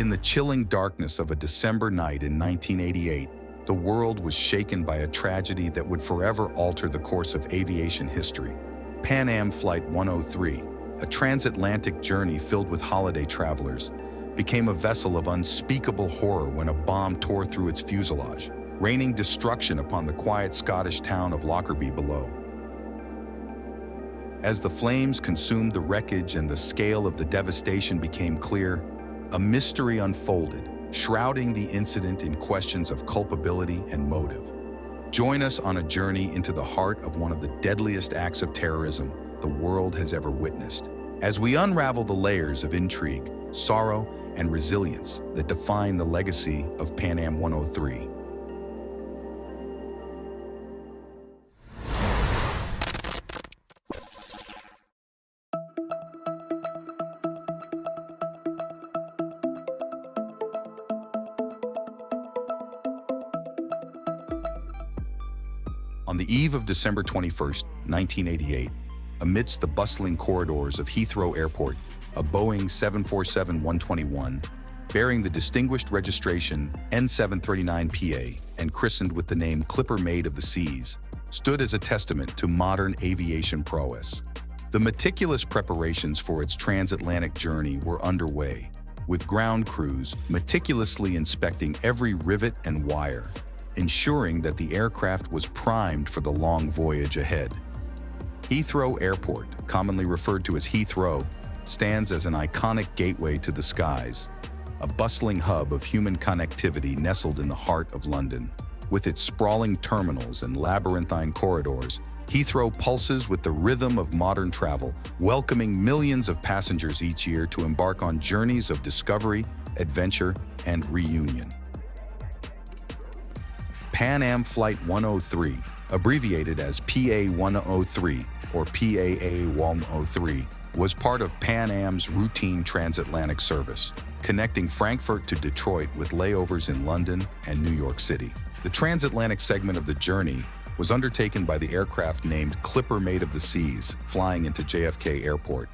In the chilling darkness of a December night in 1988, the world was shaken by a tragedy that would forever alter the course of aviation history. Pan Am Flight 103, a transatlantic journey filled with holiday travelers, became a vessel of unspeakable horror when a bomb tore through its fuselage, raining destruction upon the quiet Scottish town of Lockerby below. As the flames consumed the wreckage and the scale of the devastation became clear, a mystery unfolded, shrouding the incident in questions of culpability and motive. Join us on a journey into the heart of one of the deadliest acts of terrorism the world has ever witnessed, as we unravel the layers of intrigue, sorrow, and resilience that define the legacy of Pan Am 103. On the eve of December 21st, 1988, amidst the bustling corridors of Heathrow Airport, a Boeing 747-121, bearing the distinguished registration N739PA and christened with the name Clipper Maid of the Seas, stood as a testament to modern aviation prowess. The meticulous preparations for its transatlantic journey were underway, with ground crews meticulously inspecting every rivet and wire, ensuring that the aircraft was primed for the long voyage ahead. Heathrow Airport, commonly referred to as Heathrow, stands as an iconic gateway to the skies, a bustling hub of human connectivity nestled in the heart of London. With its sprawling terminals and labyrinthine corridors, Heathrow pulses with the rhythm of modern travel, welcoming millions of passengers each year to embark on journeys of discovery, adventure, and reunion. Pan Am Flight 103, abbreviated as PA-103 or PAA-103, was part of Pan Am's routine transatlantic service, connecting Frankfurt to Detroit with layovers in London and New York City. The transatlantic segment of the journey was undertaken by the aircraft named Clipper Maid of the Seas, flying into JFK Airport.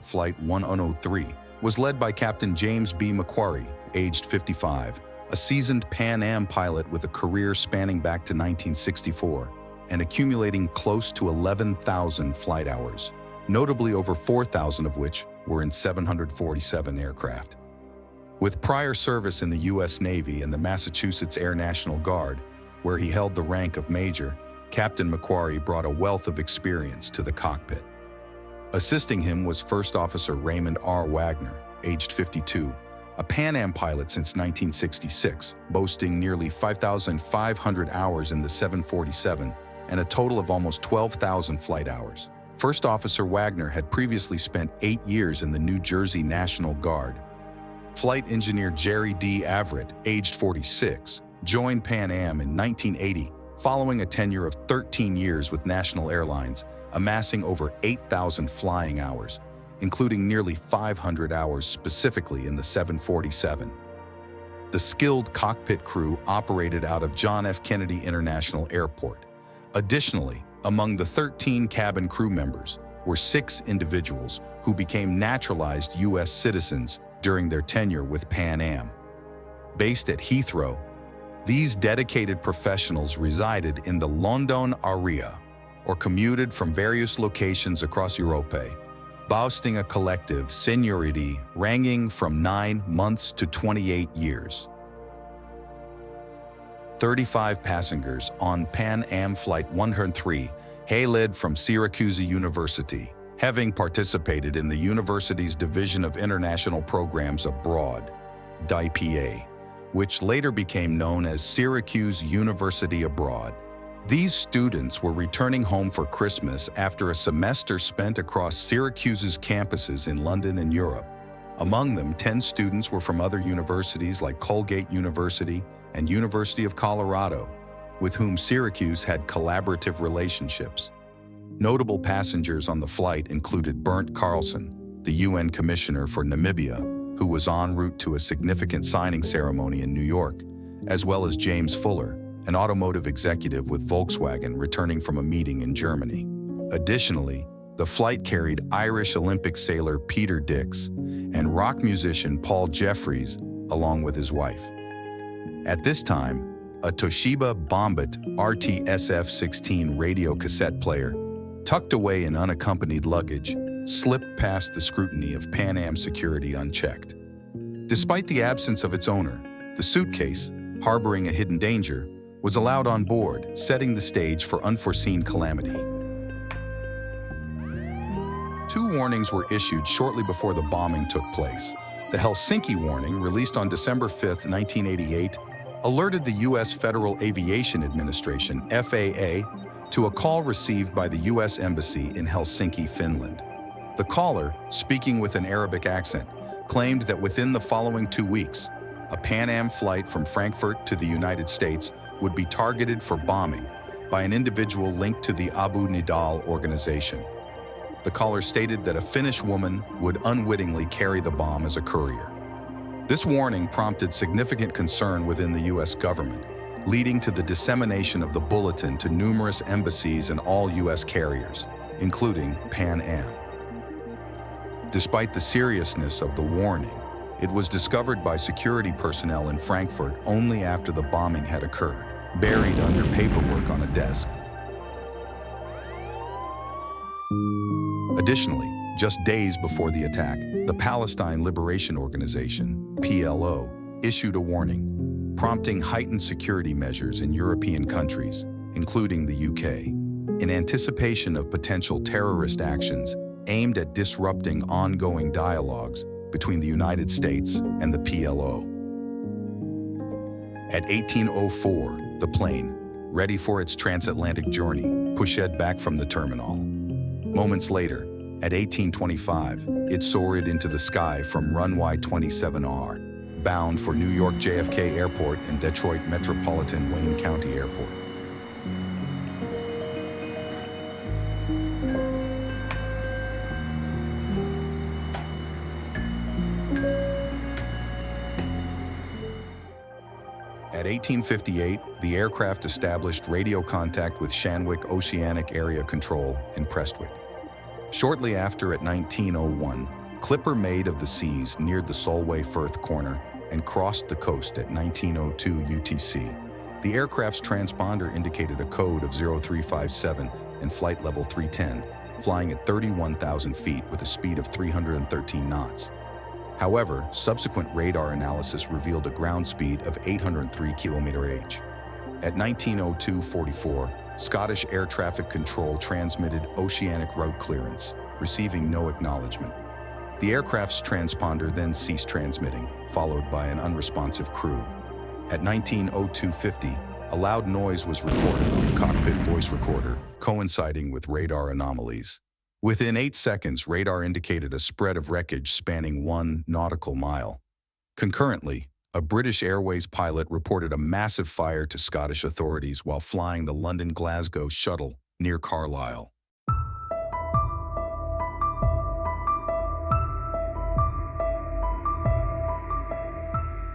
Flight 103 was led by Captain James B. Macquarie, aged 55, a seasoned Pan Am pilot with a career spanning back to 1964 and accumulating close to 11,000 flight hours, notably over 4,000 of which were in 747 aircraft. With prior service in the U.S. Navy and the Massachusetts Air National Guard, where he held the rank of major, Captain Macquarie brought a wealth of experience to the cockpit. Assisting him was First Officer Raymond R. Wagner, aged 52, a Pan Am pilot since 1966, boasting nearly 5,500 hours in the 747 and a total of almost 12,000 flight hours. First Officer Wagner had previously spent 8 years in the New Jersey National Guard. Flight Engineer Jerry D. Averitt, aged 46, joined Pan Am in 1980, following a tenure of 13 years with National Airlines, amassing over 8,000 flying hours, including nearly 500 hours specifically in the 747. The skilled cockpit crew operated out of John F. Kennedy International Airport. Additionally, among the 13 cabin crew members were 6 individuals who became naturalized U.S. citizens during their tenure with Pan Am. Based at Heathrow, these dedicated professionals resided in the London area or commuted from various locations across Europe, boasting a collective seniority ranging from 9 months to 28 years. 35 passengers on Pan Am Flight 103 hailed from Syracuse University, having participated in the university's Division of International Programs Abroad, DIPA, which later became known as Syracuse University Abroad. These students were returning home for Christmas after a semester spent across Syracuse's campuses in London and Europe. Among them, 10 students were from other universities like Colgate University and University of Colorado, with whom Syracuse had collaborative relationships. Notable passengers on the flight included Bernd Carlson, the UN Commissioner for Namibia, who was en route to a significant signing ceremony in New York, as well as James Fuller, an automotive executive with Volkswagen returning from a meeting in Germany. Additionally, The flight carried Irish Olympic sailor Peter Dix and rock musician Paul Jeffries, along with his wife. At this time, a Toshiba Bombit RT-SF-16 radio cassette player, tucked away in unaccompanied luggage, slipped past the scrutiny of Pan Am security unchecked. Despite the absence of its owner, the suitcase, harboring a hidden danger, was allowed on board, setting the stage for unforeseen calamity. Two warnings were issued shortly before the bombing took place. The Helsinki warning, released on December 5, 1988, alerted the U.S. Federal Aviation Administration, FAA, to a call received by the U.S. Embassy in Helsinki, Finland. The caller, speaking with an Arabic accent, claimed that within the following 2 weeks, a Pan Am flight from Frankfurt to the United States would be targeted for bombing by an individual linked to the Abu Nidal organization. The caller stated that a Finnish woman would unwittingly carry the bomb as a courier. This warning prompted significant concern within the U.S. government, leading to the dissemination of the bulletin to numerous embassies and all U.S. carriers, including Pan Am. Despite the seriousness of the warning, it was discovered by security personnel in Frankfurt only after the bombing had occurred, buried under paperwork on a desk. Additionally, just days before the attack, the Palestine Liberation Organization, PLO, issued a warning, prompting heightened security measures in European countries, including the UK, in anticipation of potential terrorist actions aimed at disrupting ongoing dialogues between the United States and the PLO. At 18:04, the plane, ready for its transatlantic journey, pushed back from the terminal. Moments later, at 18:25, it soared into the sky from runway 27R, bound for New York JFK Airport and Detroit Metropolitan Wayne County Airport. At 18:58, the aircraft established radio contact with Shanwick Oceanic Area Control in Prestwick. Shortly after, at 19:01, Clipper Maid of the Seas neared the Solway Firth corner and crossed the coast at 19:02 UTC. The aircraft's transponder indicated a code of 0357 and flight level 310, flying at 31,000 feet with a speed of 313 knots. However, subsequent radar analysis revealed a ground speed of 803 km/h. At 19:02:44, Scottish Air Traffic Control transmitted oceanic route clearance, receiving no acknowledgement. The aircraft's transponder then ceased transmitting, followed by an unresponsive crew. At 19:02:50, a loud noise was recorded on the cockpit voice recorder, coinciding with radar anomalies. Within 8 seconds, radar indicated a spread of wreckage spanning 1 nautical mile. Concurrently, a British Airways pilot reported a massive fire to Scottish authorities while flying the London-Glasgow shuttle near Carlisle.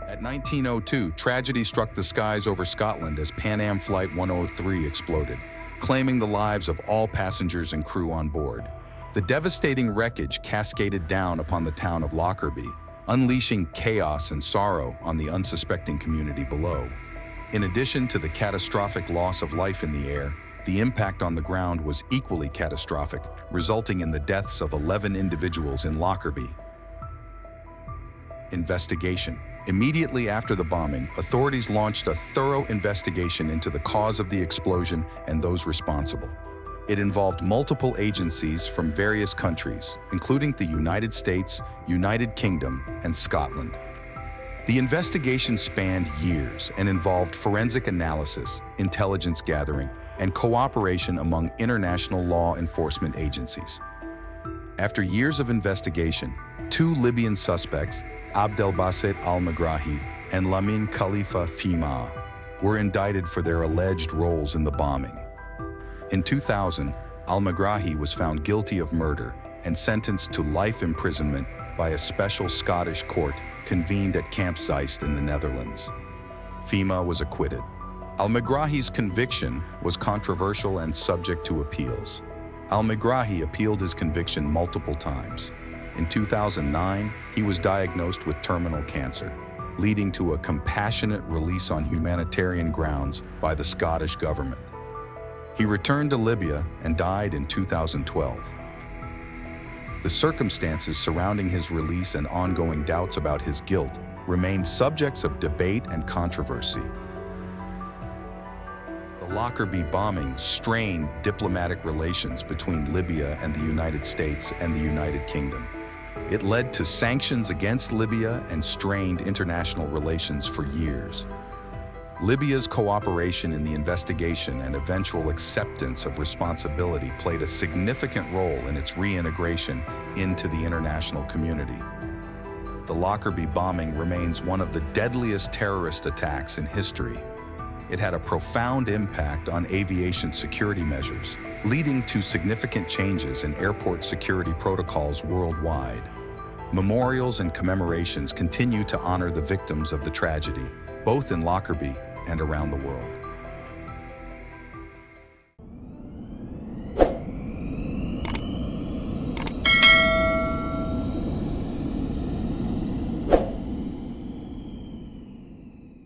At 19:02, tragedy struck the skies over Scotland as Pan Am Flight 103 exploded, claiming the lives of all passengers and crew on board. The devastating wreckage cascaded down upon the town of Lockerbie, unleashing chaos and sorrow on the unsuspecting community below. In addition to the catastrophic loss of life in the air, the impact on the ground was equally catastrophic, resulting in the deaths of 11 individuals in Lockerbie. Investigation. Immediately after the bombing, authorities launched a thorough investigation into the cause of the explosion and those responsible. It involved multiple agencies from various countries, including the United States, United Kingdom, and Scotland. The investigation spanned years and involved forensic analysis, intelligence gathering, and cooperation among international law enforcement agencies. After years of investigation, 2 Libyan suspects, Abdelbasit al-Megrahi and Lamin Khalifa Fima, were indicted for their alleged roles in the bombing. In 2000, al-Megrahi was found guilty of murder and sentenced to life imprisonment by a special Scottish court convened at Camp Zeist in the Netherlands. Fima was acquitted. Al-Megrahi's conviction was controversial and subject to appeals. Al-Megrahi appealed his conviction multiple times. In 2009, he was diagnosed with terminal cancer, leading to a compassionate release on humanitarian grounds by the Scottish government. He returned to Libya and died in 2012. The circumstances surrounding his release and ongoing doubts about his guilt remained subjects of debate and controversy. The Lockerbie bombing strained diplomatic relations between Libya and the United States and the United Kingdom. It led to sanctions against Libya and strained international relations for years. Libya's cooperation in the investigation and eventual acceptance of responsibility played a significant role in its reintegration into the international community. The Lockerbie bombing remains one of the deadliest terrorist attacks in history. It had a profound impact on aviation security measures, leading to significant changes in airport security protocols worldwide. Memorials and commemorations continue to honor the victims of the tragedy, both in Lockerbie and around the world.